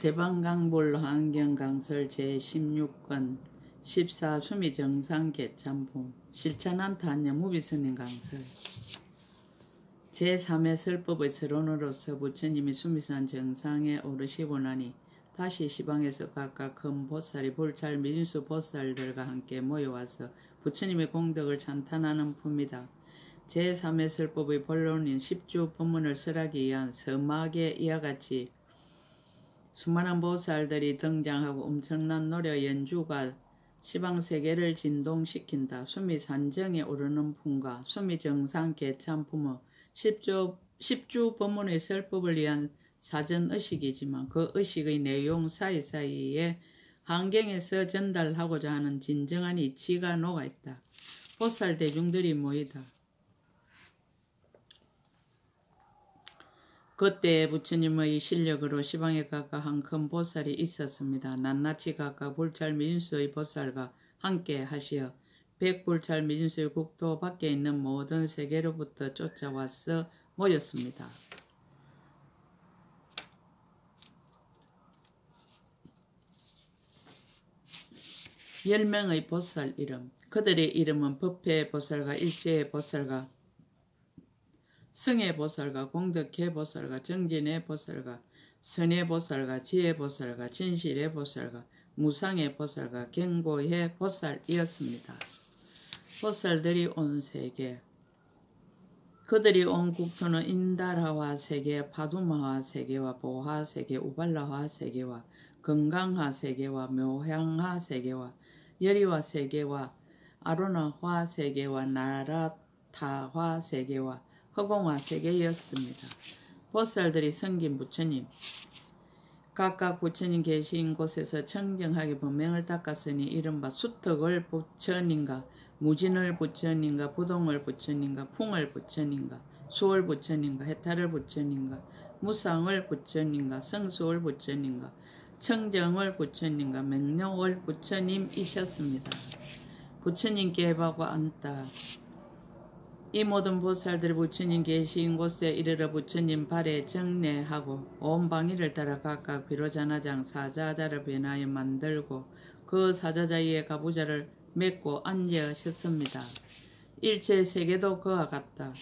대방강불 환경강설 제16권 14 수미정상 개참품 실천한 탄영 무비스님 강설 제3의 설법의 서론으로서 부처님이 수미산 정상에 오르시고 나니 다시 시방에서 각각 큰 보살이 불찰 미진수 보살들과 함께 모여와서 부처님의 공덕을 찬탄하는 품이다. 제3의 설법의 본론인 10주 법문을 설하기 위한 서막에 이와 같이 수많은 보살들이 등장하고 엄청난 노래 연주가 시방세계를 진동시킨다. 수미산정에 오르는 품과 수미정상 개참품은 10주 법문의 설법을 위한 사전 의식이지만 그 의식의 내용 사이사이에 환경에서 전달하고자 하는 진정한 이치가 녹아있다. 보살 대중들이 모이다. 그때 부처님의 실력으로 시방에 각각 한 큰 보살이 있었습니다. 낱낱이 각각 불찰 미진수의 보살과 함께 하시어 백불찰 미진수의 국토 밖에 있는 모든 세계로부터 쫓아와서 모였습니다. (10명의) 보살 이름. 그들의 이름은 법회 보살과 일체 보살과 성의 보살과 공덕회 보살과 정진의 보살과 선의 보살과 지혜 보살과 진실의 보살과 무상의 보살과 경고의 보살이었습니다. 보살들이 온 세계. 그들이 온 국토는 인다라화 세계, 파두마화 세계와 보화 세계, 우발라화 세계와 건강화 세계와 묘향화 세계와 여리화 세계와 아로나화 세계와 나라타화 세계와 허공화 세계였습니다. 보살들이 섬긴 부처님. 각각 부처님 계신 곳에서 청정하게 법명을 닦았으니 이른바 수덕을 부처님과 무진을 부처님과 부동을 부처님과 풍을 부처님과 수을 부처님과 해탈을 부처님과 무상을 부처님과 성수을 부처님과 청정을 부처님과 명료을 부처님이셨습니다. 부처님께 해바고 안다. 이 모든 보살들이 부처님 계신 곳에 이르러 부처님 발에 정례하고 온 방위를 따라 각각 비로자나장 사자자를 변하여 만들고 그 사자자 위에 가부좌를 맺고 앉으셨습니다. 일체 세계도 그와 같다.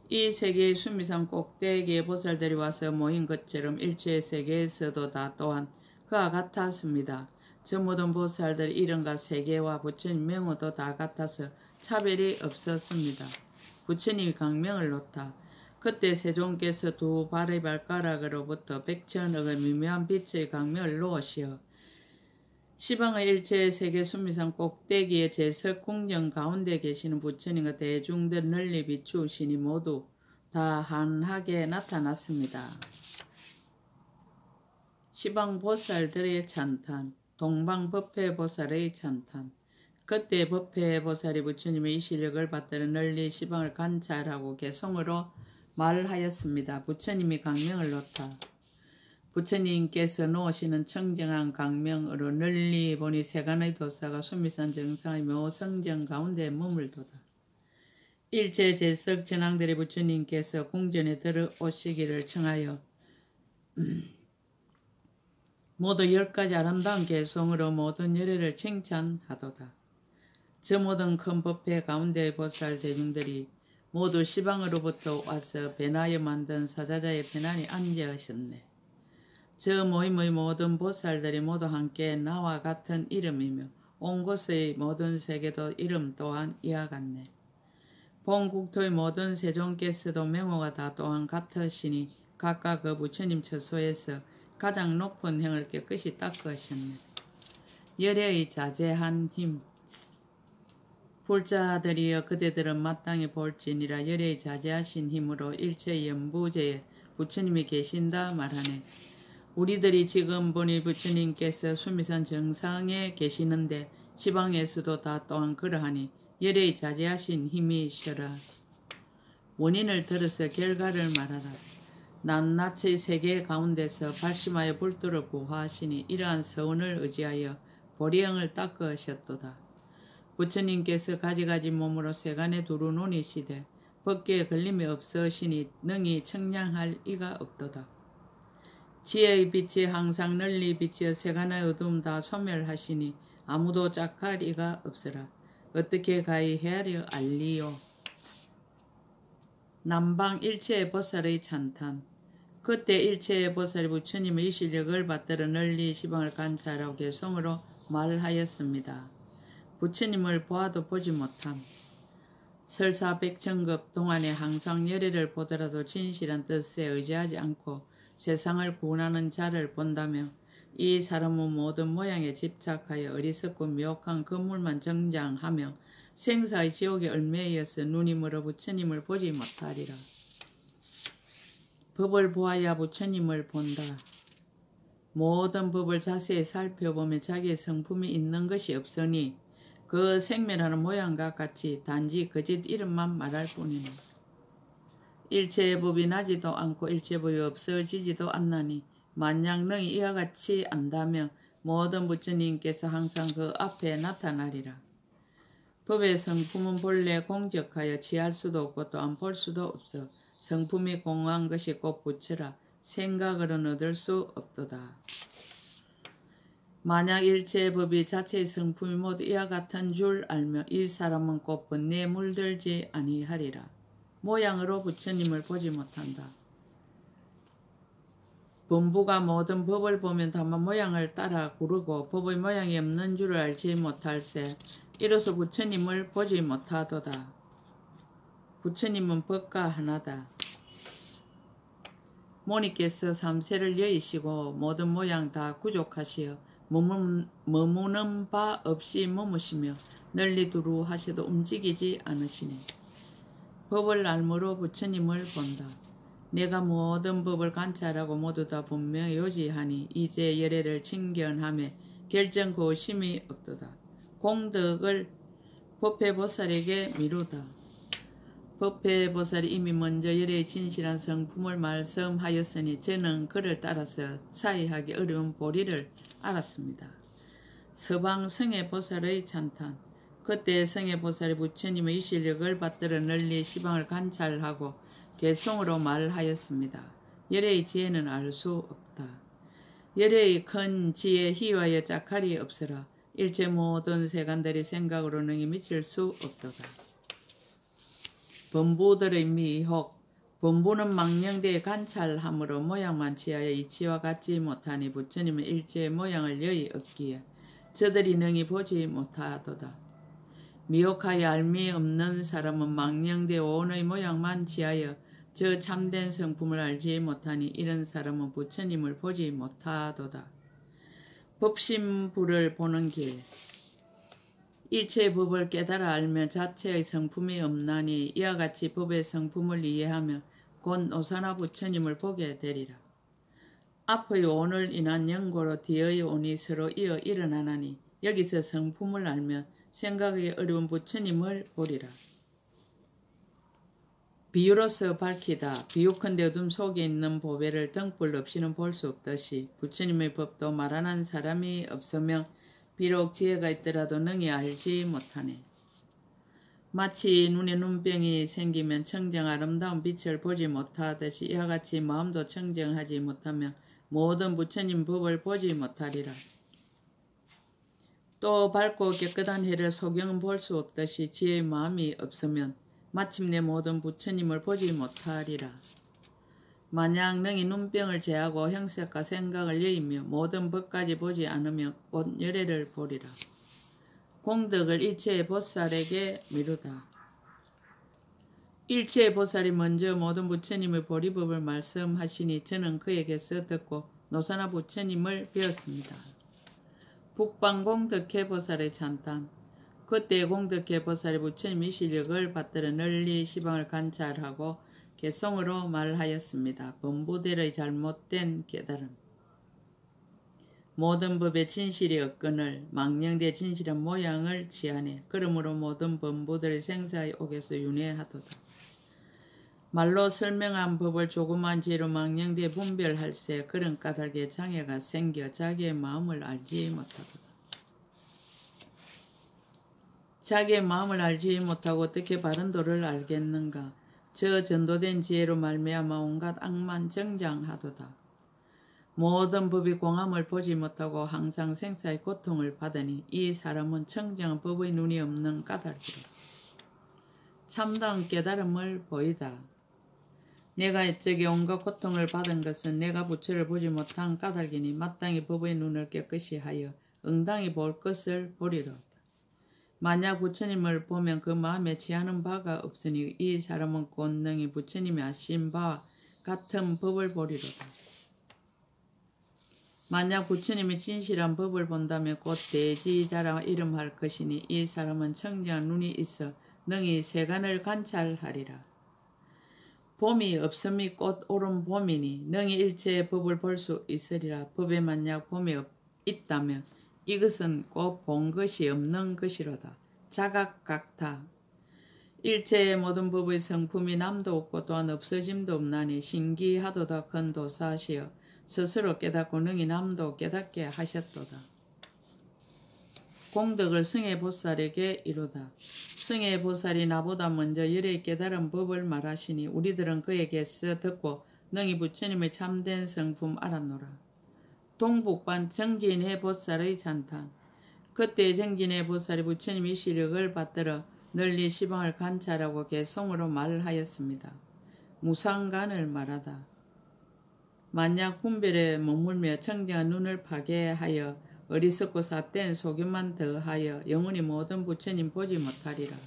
이 세계의 수미산 꼭대기에 보살들이 와서 모인 것처럼 일체 세계에서도 다 또한 그와 같았습니다. 저 모든 보살들의 이름과 세계와 부처님 명호도 다 같아서 차별이 없었습니다. 부처님이 강명을 놓다. 그때 세존께서 두 발의 발가락으로부터 백천억의 미묘한 빛의 강명을 놓으시어 시방의 일체 세계 수미산 꼭대기의 제석 궁정 가운데 계시는 부처님과 대중들 널리 비추시니 모두 다 한하게 나타났습니다. 시방 보살들의 찬탄, 동방 법회 보살의 찬탄. 그때 법회 보살이 부처님의 이 실력을 받들어 널리 시방을 관찰하고 개성으로 말하였습니다. 부처님이 강명을 놓다. 부처님께서 놓으시는 청정한 강명으로 널리 보니 세간의 도사가 수미산 정상의 묘성정 가운데 머물도다. 일체 제석 전왕들이 부처님께서 궁전에 들어오시기를 청하여 모두 10가지 아름다운 개성으로 모든 열애를 칭찬하도다. 저 모든 큰 법회 가운데 보살 대중들이 모두 시방으로부터 와서 변하여 만든 사자자의 편안히 앉으셨네. 저 모임의 모든 보살들이 모두 함께 나와 같은 이름이며 온 곳의 모든 세계도 이름 또한 이와 같네. 본 국토의 모든 세존께서도 명호가 다 또한 같으시니 각각 그 부처님 처소에서 가장 높은 행을 깨끗이 닦으셨네. 열애의 자제한 힘. 불자들이여 그대들은 마땅히 볼지니라. 열애의 자제하신 힘으로 일체 연부제에 부처님이 계신다 말하네. 우리들이 지금 보니 부처님께서 수미산 정상에 계시는데 시방에서도 다 또한 그러하니 열애의 자제하신 힘이시라. 원인을 들어서 결과를 말하라. 낱낱의 세계 가운데서 발심하여 불도를 구하시니 이러한 서운을 의지하여 보리형을 닦으셨도다. 부처님께서 가지가지 몸으로 세간에 두루 논이시되 법계에 걸림이 없으시니 능히 청량할 이가 없도다. 지혜의 빛이 항상 널리 비치어 세간의 어두움 다 소멸하시니 아무도 짝할 이가 없으라. 어떻게 가히 헤아려 알리요. 남방 일체의 보살의 찬탄. 그때 일체의 보살이 부처님의 실력을 받들어 널리 시방을 관찰하고 개성으로 말하였습니다. 부처님을 보아도 보지 못함. 설사 백천급 동안에 항상 열애를 보더라도 진실한 뜻에 의지하지 않고 세상을 구원하는 자를 본다며 이 사람은 모든 모양에 집착하여 어리석고 미혹한 건물만 정장하며 생사의 지옥에 얽매여서 눈이 멀어 부처님을 보지 못하리라. 법을 보아야 부처님을 본다. 모든 법을 자세히 살펴보면 자기의 성품이 있는 것이 없으니 그 생멸하는 모양과 같이 단지 거짓 이름만 말할 뿐이니 일체의 법이 나지도 않고 일체의 법이 없어지지도 않나니 만약 능히 이와 같이 안다면 모든 부처님께서 항상 그 앞에 나타나리라. 법의 성품은 본래 공적하여 취할 수도 없고 또한 볼 수도 없어 성품이 공허한 것이 곧 부처라. 생각으로는 얻을 수 없도다. 만약 일체의 법이 자체의 성품이 모두 이와 같은 줄 알며 이 사람은 곧 번뇌에 물들지 아니하리라. 모양으로 부처님을 보지 못한다. 범부가 모든 법을 보면 다만 모양을 따라 구르고 법의 모양이 없는 줄을 알지 못할세 이로써 부처님을 보지 못하도다. 부처님은 법과 하나다. 모니께서 삼세를 여의시고 모든 모양 다 구족하시어 머무는 바 없이 머무시며 널리 두루 하셔도 움직이지 않으시네. 법을 알므로 부처님을 본다. 내가 모든 법을 관찰하고 모두 다 분명히 요지하니 이제 열애를 칭견하며 결정코 의심이 없도다. 공덕을 법회보살에게 미루다. 법회보살이 이미 먼저 열애의 진실한 성품을 말씀하였으니 저는 그를 따라서 사이하기 어려운 보리를 알았습니다. 서방 성애보살의 찬탄. 그때 성애보살이 부처님의 실력을 받들어 널리 시방을 관찰하고 개송으로 말하였습니다. 열애의 지혜는 알 수 없다. 열애의 큰 지혜 희화에 짝할이 없으라. 일체 모든 세간들이 생각으로 능히 미칠 수 없도다. 범부들의 미혹. 범부는 망령대에 관찰함으로 모양만 취하여 이치와 같지 못하니 부처님은 일체의 모양을 여의 없기에 저들이 능히 보지 못하도다. 미혹하여 알미 없는 사람은 망령대 오온의 모양만 취하여 저 참된 성품을 알지 못하니 이런 사람은 부처님을 보지 못하도다. 법심부를 보는 길. 일체의 법을 깨달아 알면 자체의 성품이 없나니 이와 같이 법의 성품을 이해하며 곧 오사나 부처님을 보게 되리라. 앞의 온을 인한 연고로 뒤의 온이 서로 이어 일어나나니 여기서 성품을 알면 생각하기 어려운 부처님을 보리라. 비유로서 밝히다. 비유컨대 어둠 속에 있는 보배를 등불 없이는 볼 수 없듯이 부처님의 법도 말하는 사람이 없으며 비록 지혜가 있더라도 능히 알지 못하네. 마치 눈에 눈병이 생기면 청정 아름다운 빛을 보지 못하듯이 이와 같이 마음도 청정하지 못하며 모든 부처님 법을 보지 못하리라. 또 밝고 깨끗한 해를 소경은 볼 수 없듯이 지혜의 마음이 없으면 마침내 모든 부처님을 보지 못하리라. 만약 능히 눈병을 제하고 형색과 생각을 여의며 모든 법까지 보지 않으며 곧 열애를 보리라. 공덕을 일체의 보살에게 미루다. 일체의 보살이 먼저 모든 부처님의 보리법을 말씀하시니 저는 그에게서 듣고 노사나 부처님을 배웠습니다. 북방 공덕회 보살의 찬탄. 그때 공덕회 보살이 부처님의 실력을 받들어 널리 시방을 관찰하고 개송으로 말하였습니다. 범부들의 잘못된 깨달음. 모든 법의 진실이 없거늘 망령대 진실한 모양을 취하네. 그러므로 모든 범부들의 생사의 옥에서 윤회하도다. 말로 설명한 법을 조그만 지혜로 망령대 분별할세 그런 까닭에 장애가 생겨 자기의 마음을 알지 못하도다. 자기의 마음을 알지 못하고 어떻게 바른 도를 알겠는가. 저 전도된 지혜로 말미암아 온갖 악만 정장하도다. 모든 법이 공함을 보지 못하고 항상 생사의 고통을 받으니 이 사람은 청정한 법의 눈이 없는 까닭이라. 참다운 깨달음을 보이다. 내가 이쪽에 온갖 고통을 받은 것은 내가 부처를 보지 못한 까닭이니 마땅히 법의 눈을 깨끗이 하여 응당히 볼 것을 보리로다. 만약 부처님을 보면 그 마음에 취하는 바가 없으니 이 사람은 곧 능히 부처님이 하신 바와 같은 법을 보리로다. 만약 부처님이 진실한 법을 본다면 곧 대지자라 이름할 것이니 이 사람은 청정한 눈이 있어 능히 세간을 관찰하리라. 봄이 없음이 꽃 오른 봄이니 능히 일체의 법을 볼 수 있으리라. 법에 만약 봄이 있다면 이것은 꼭 본 것이 없는 것이로다. 자각각타. 일체의 모든 법의 성품이 남도 없고 또한 없어짐도 없나니 신기하도다 큰 도사시여 스스로 깨닫고 능히 남도 깨닫게 하셨도다. 공덕을 승해보살에게 이루다. 승해보살이 나보다 먼저 열의 깨달은 법을 말하시니 우리들은 그에게서 듣고 능히 부처님의 참된 성품 알았노라. 동북반 정진해 보살의 찬탄. 그때 정진해 보살이 부처님의 시력을 받들어 널리 시방을 관찰하고 개성으로 말하였습니다. 무상간을 말하다. 만약 분별에 머물며 청정한 눈을 파괴하여 어리석고 삿된 소견만 더하여 영원히 모든 부처님 보지 못하리라.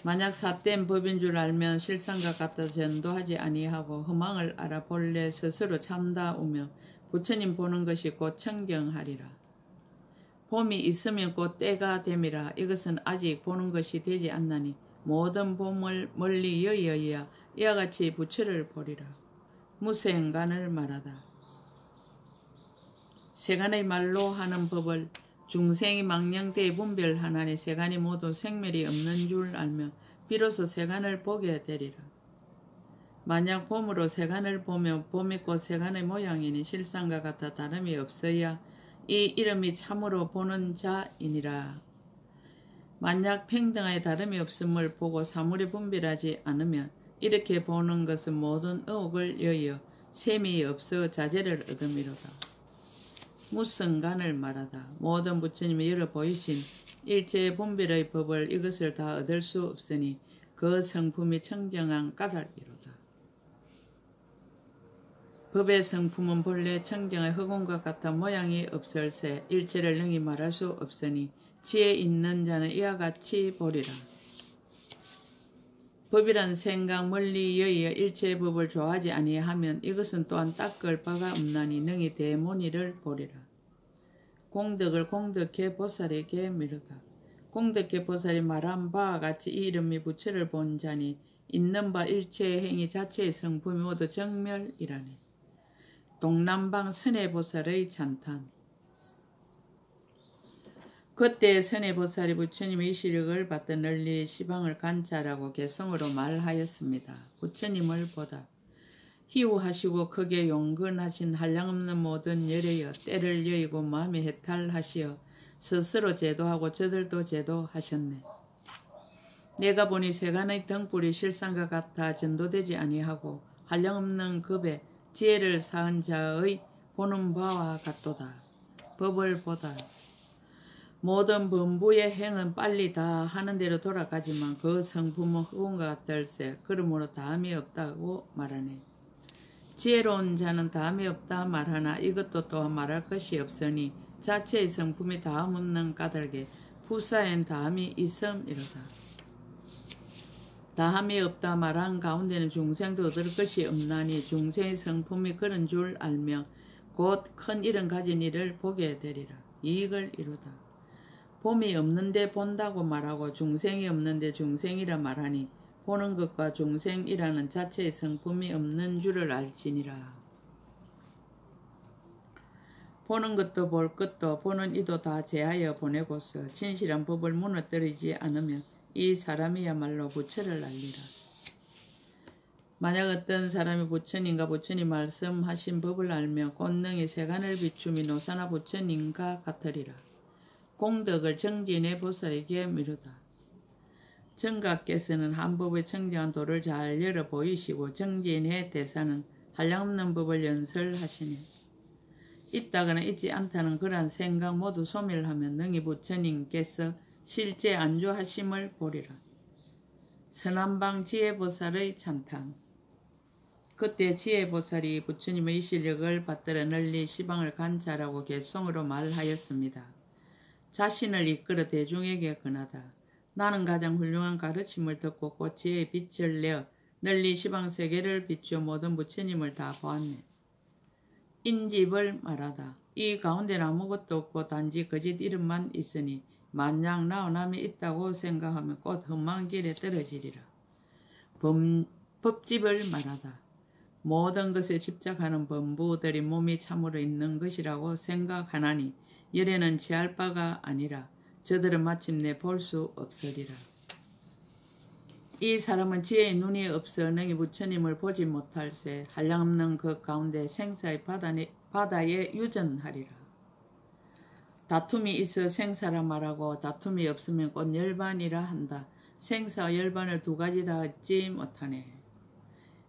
만약 삿된 법인 줄 알면 실상과 같아 전도하지 아니하고 허망을 알아 본래 스스로 참다우며 부처님 보는 것이 곧 청정하리라. 봄이 있으면 곧 때가 됨이라. 이것은 아직 보는 것이 되지 않나니 모든 봄을 멀리 여의어야 이와 같이 부처를 보리라. 무생간을 말하다. 세간의 말로 하는 법을 중생이 망령되이 분별하나니 세간이 모두 생멸이 없는 줄 알며 비로소 세간을 보게 되리라. 만약 봄으로 세간을 보며 봄이 곧 세간의 모양이니 실상과 같아 다름이 없어야 이 이름이 참으로 보는 자이니라. 만약 평등하여 다름이 없음을 보고 사물이 분별하지 않으면 이렇게 보는 것은 모든 의혹을 여의어 셈이 없어 자제를 얻음이로다. 무성간을 말하다. 모든 부처님이 열어 보이신 일체의 분별의 법을 이것을 다 얻을 수 없으니 그 성품이 청정한 까닭이로다. 법의 성품은 본래 청정의 흑원과 같아 모양이 없을세 일체를 능히 말할 수 없으니 지혜 있는 자는 이와 같이 보리라. 법이란 생각 멀리 여의어 일체의 법을 좋아하지 아니하면 이것은 또한 닦을 바가 없나니 능히 대모니를 보리라. 공덕을 공덕해 보살에게 미루다. 공덕해 보살이 말한 바와 같이 이 이름이 부처를 본 자니 있는 바 일체의 행위 자체의 성품이 모두 정멸이라네. 동남방 선해보살의 찬탄. 그때 선해보살이 부처님의 시력을 받던 널리 시방을 관찰하고 개성으로 말하였습니다. 부처님을 보다. 희우하시고 크게 용근하신 한량없는 모든 열애여 때를 여의고 마음에 해탈하시어 스스로 제도하고 저들도 제도하셨네. 내가 보니 세간의 등불이 실상과 같아 전도되지 아니하고 한량없는 급에 지혜를 쌓은 자의 보는 바와 같도다. 법을 보다. 모든 범부의 행은 빨리 다 하는 대로 돌아가지만 그 성품은 흑원과 같을세. 그러므로 다음이 없다고 말하네. 지혜로운 자는 다음이 없다 말하나 이것도 또한 말할 것이 없으니 자체의 성품이 다음 없는 까닭에 후사엔 다음이 있음이로다. 다함이 없다 말한 가운데는 중생도 얻을 것이 없나니 중생의 성품이 그런 줄 알며 곧 큰 일은 가진 이를 보게 되리라. 이익을 이루다. 봄이 없는데 본다고 말하고 중생이 없는데 중생이라 말하니 보는 것과 중생이라는 자체의 성품이 없는 줄을 알지니라. 보는 것도 볼 것도 보는 이도 다 제하여 보내고서 진실한 법을 무너뜨리지 않으면 이 사람이야말로 부처를 알리라. 만약 어떤 사람이 부처님과 부처님 말씀하신 법을 알며 권능이 세간을 비춤이 노사나 부처님과 같으리라. 공덕을 정진해 보살에게 미루다. 정각께서는 한 법의 청정한 도를 잘 열어 보이시고 정진해 대사는 한량없는 법을 연설하시니 있다거나 있지 않다는 그러한 생각 모두 소멸하면 능히 부처님께서 실제 안주하심을 보리라. 선한방 지혜보살의 찬탄. 그때 지혜보살이 부처님의 실력을 받들어 널리 시방을 관찰하고 개성으로 말하였습니다. 자신을 이끌어 대중에게 권하다. 나는 가장 훌륭한 가르침을 듣고 곧 지혜의 빛을 내어 널리 시방세계를 비추어 모든 부처님을 다 보았네. 인집을 말하다. 이 가운데는 아무것도 없고 단지 거짓 이름만 있으니 만약 나오남이 있다고 생각하면 곧 험한 길에 떨어지리라. 법집을 말하다. 모든 것에 집착하는 범부들이 몸이 참으로 있는 것이라고 생각하나니 열에는 취할 바가 아니라 저들은 마침내 볼 수 없으리라. 이 사람은 지혜의 눈이 없어 능히 부처님을 보지 못할세 한량없는 그 가운데 생사의 바다에 유전하리라. 다툼이 있어 생사라 말하고 다툼이 없으면 곧 열반이라 한다. 생사와 열반을 두 가지 다 얻지 못하네.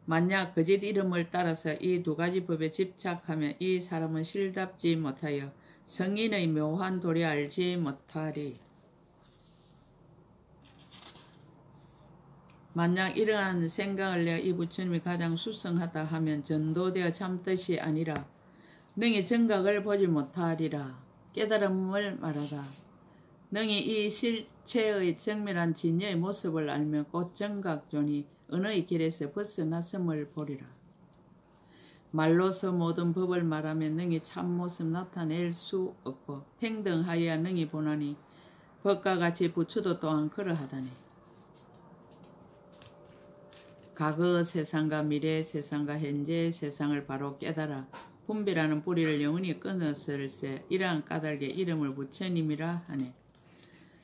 만약 거짓 이름을 따라서 이 두 가지 법에 집착하면 이 사람은 실답지 못하여 성인의 묘한 도리 알지 못하리. 만약 이러한 생각을 내어 이 부처님이 가장 수성하다 하면 전도되어 참뜻이 아니라 능히 정각을 보지 못하리라. 깨달음을 말하다. 능히 이 실체의 정밀한 진여의 모습을 알면 곧 정각존이 은의 길에서 벗어났음을 보리라. 말로서 모든 법을 말하면 능히 참모습 나타낼 수 없고 평등하여야 능히 보나니 법과 같이 부처도 또한 그러하다니. 과거 세상과 미래 세상과 현재 세상을 바로 깨달아 분별하는 뿌리를 영원히 끊었을세. 이러한 까닭에 이름을 부처님이라 하네.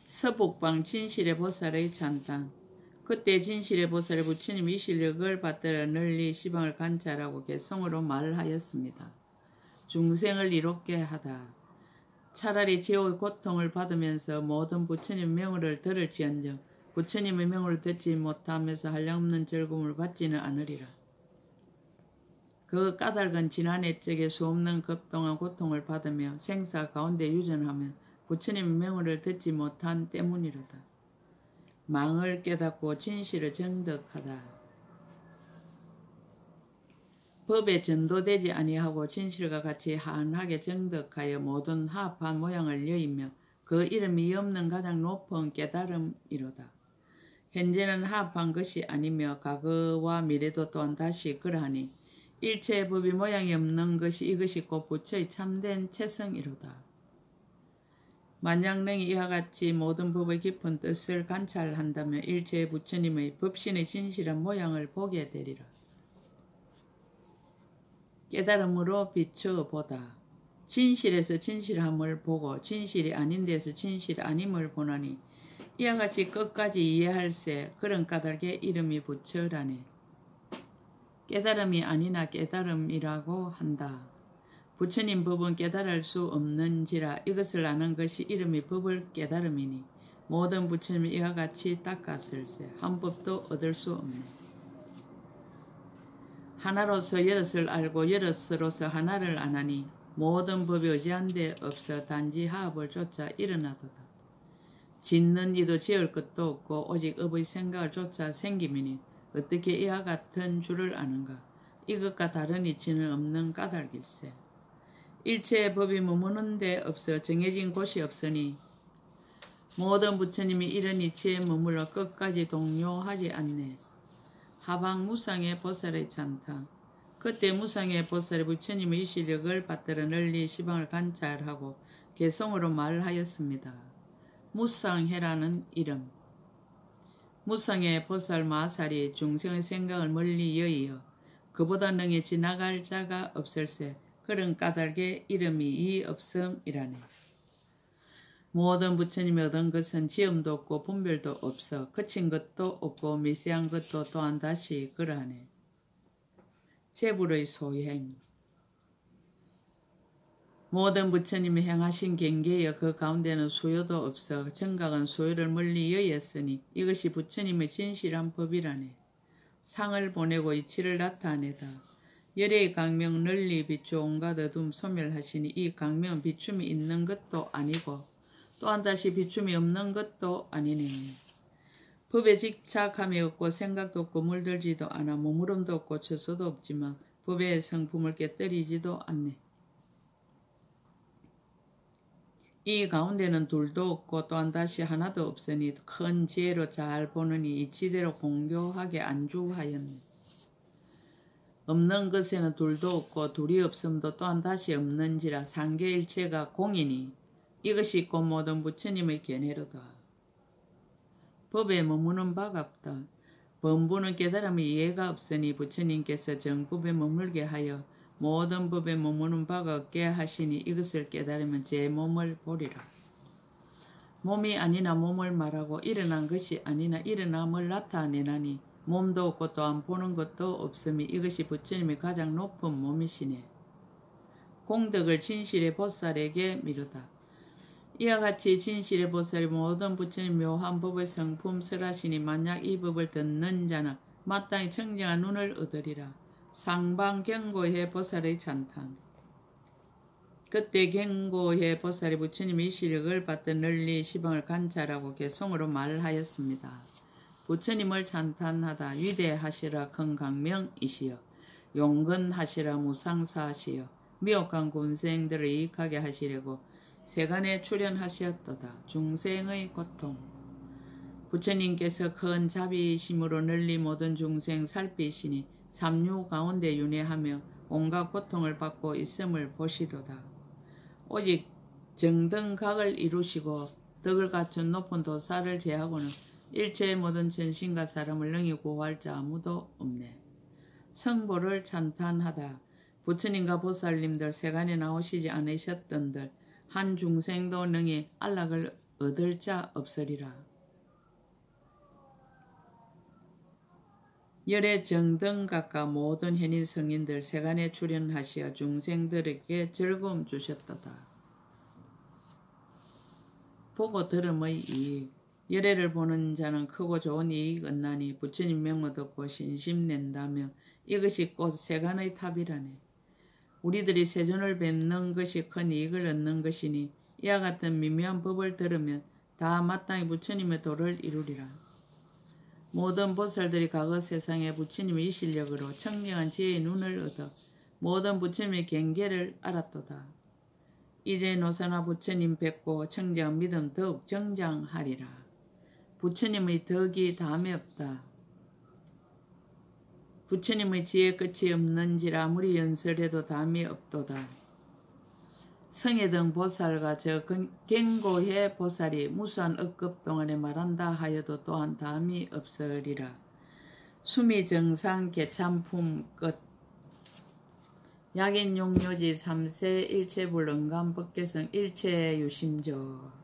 서북방 진실의 보살의 찬탄. 그때 진실의 보살의 부처님이 이 실력을 받들어 널리 시방을 관찰하고 개성으로 말하였습니다. 중생을 이롭게 하다. 차라리 지옥의 고통을 받으면서 모든 부처님 명호를 들을지언정 부처님의 명호를 듣지 못하면서 한량없는 즐거움을 받지는 않으리라. 그 까닭은 지난 옛적에 수없는 급동한 고통을 받으며 생사 가운데 유전하면 부처님의 명호를 듣지 못한 때문이로다. 망을 깨닫고 진실을 정득하다. 법에 전도되지 아니하고 진실과 같이 한하게 정득하여 모든 합한 모양을 여이며 그 이름이 없는 가장 높은 깨달음이로다. 현재는 합한 것이 아니며 과거와 미래도 또한 다시 그러하니 일체의 법이 모양이 없는 것이 이것이 곧 부처의 참된 체성이로다. 만약 능히 이와 같이 모든 법의 깊은 뜻을 관찰한다면 일체의 부처님의 법신의 진실한 모양을 보게 되리라. 깨달음으로 비춰보다. 진실에서 진실함을 보고 진실이 아닌 데서 진실이 아님을 보나니 이와 같이 끝까지 이해할세. 그런 까닭에 이름이 부처라네. 깨달음이 아니나 깨달음이라고 한다. 부처님 법은 깨달을 수 없는지라 이것을 아는 것이 이름이 법을 깨달음이니 모든 부처님이 이와 같이 닦았을세. 한 법도 얻을 수 없네. 하나로서 여럿을 알고 여럿으로서 하나를 아나니 모든 법이 의지한 데 없어 단지 하합을 쫓아 일어나도다. 짓는 이도 지을 것도 없고 오직 업의 생각을 쫓아 생김이니 어떻게 이와 같은 줄을 아는가. 이것과 다른 이치는 없는 까닭일세. 일체의 법이 머무는 데 없어 정해진 곳이 없으니 모든 부처님이 이런 이치에 머물러 끝까지 동요하지 않네. 하방 무상의 보살의 찬탄. 그때 무상의 보살의 부처님의 실력을 받들어 널리 시방을 관찰하고 개성으로 말하였습니다. 무상해라는 이름. 무상의 보살 마살이 중생의 생각을 멀리 여의어 그보다 능히 지나갈 자가 없을세. 그런 까닭의 이름이 이 없음이라네. 모든 부처님이 얻은 것은 지음도 없고 분별도 없어 거친 것도 없고 미세한 것도 또한 다시 그러하네. 제불의 소행. 모든 부처님이 행하신 경계여 그 가운데는 수요도 없어 정각은 수요를 멀리 여의었으니 이것이 부처님의 진실한 법이라네. 상을 보내고 이치를 나타내다. 열의 강명 널리 비추 온갖 어둠 소멸하시니 이 강명은 비춤이 있는 것도 아니고 또한 다시 비춤이 없는 것도 아니니 법에 집착함이 없고 생각도 없고 물들지도 않아 머무름도 없고 처소도 없지만 법의 성품을 깨뜨리지도 않네. 이 가운데는 둘도 없고 또한 다시 하나도 없으니 큰 지혜로 잘 보느니 이치대로 공교하게 안주하였네. 없는 것에는 둘도 없고 둘이 없음도 또한 다시 없는지라 상계일체가 공이니 이것이 있고 모든 부처님의 견해로다. 법에 머무는 바가 없다. 범부는 깨달음의 이해가 없으니 부처님께서 정법에 머물게 하여 모든 법에 머무는 바가 없게 하시니 이것을 깨달으면 제 몸을 보리라. 몸이 아니나 몸을 말하고 일어난 것이 아니나 일어남을 나타내나니 몸도 없고 또한 보는 것도 없음이 이것이 부처님의 가장 높은 몸이시네. 공덕을 진실의 보살에게 미루다. 이와 같이 진실의 보살이 모든 부처님 묘한 법의 성품 설하시니 만약 이 법을 듣는 자는 마땅히 청정한 눈을 얻으리라. 상방경고해 보살의 찬탄. 그때 경고해 보살이 부처님의 시력을 받듯 널리 시방을 관찰하고 개송으로 말하였습니다. 부처님을 찬탄하다. 위대하시라 큰 강명이시여. 용건하시라 무상사하시여. 미혹한 군생들을 이익하게 하시려고 세간에 출현하셨도다. 중생의 고통. 부처님께서 큰 자비심으로 널리 모든 중생 살피시니 삼류 가운데 윤회하며 온갖 고통을 받고 있음을 보시도다. 오직 정등각을 이루시고 덕을 갖춘 높은 도사를 제하고는 일체의 모든 전신과 사람을 능히 구할 자 아무도 없네. 성보를 찬탄하다. 부처님과 보살님들 세간에 나오시지 않으셨던들 한 중생도 능히 안락을 얻을 자 없으리라. 열의 정등각과 모든 현인 성인들 세간에 출현하시어 중생들에게 즐거움 주셨도다. 보고 들음의 이익. 열애를 보는 자는 크고 좋은 이익 얻나니 부처님 명을 듣고 신심낸다며 이것이 곧 세간의 탑이라네. 우리들이 세존을 뵙는 것이 큰 이익을 얻는 것이니 이와 같은 미묘한 법을 들으면 다 마땅히 부처님의 도를 이루리라. 모든 보살들이 과거 세상에 부처님의 이 실력으로 청정한 지혜의 눈을 얻어 모든 부처님의 경계를 알았도다. 이제 노사나 부처님 뵙고 청정한 믿음 더욱 정장하리라. 부처님의 덕이 다음에 없다. 부처님의 지혜 끝이 없는지라 아무리 연설해도 담이 없도다. 성혜등 보살과 저 경고해 보살이 무수한 억급 동안에 말한다 하여도 또한 담이 없으리라. 수미 정상 개참품 끝. 약인 용료지 3세 일체불 응감 법계성 일체 유심조.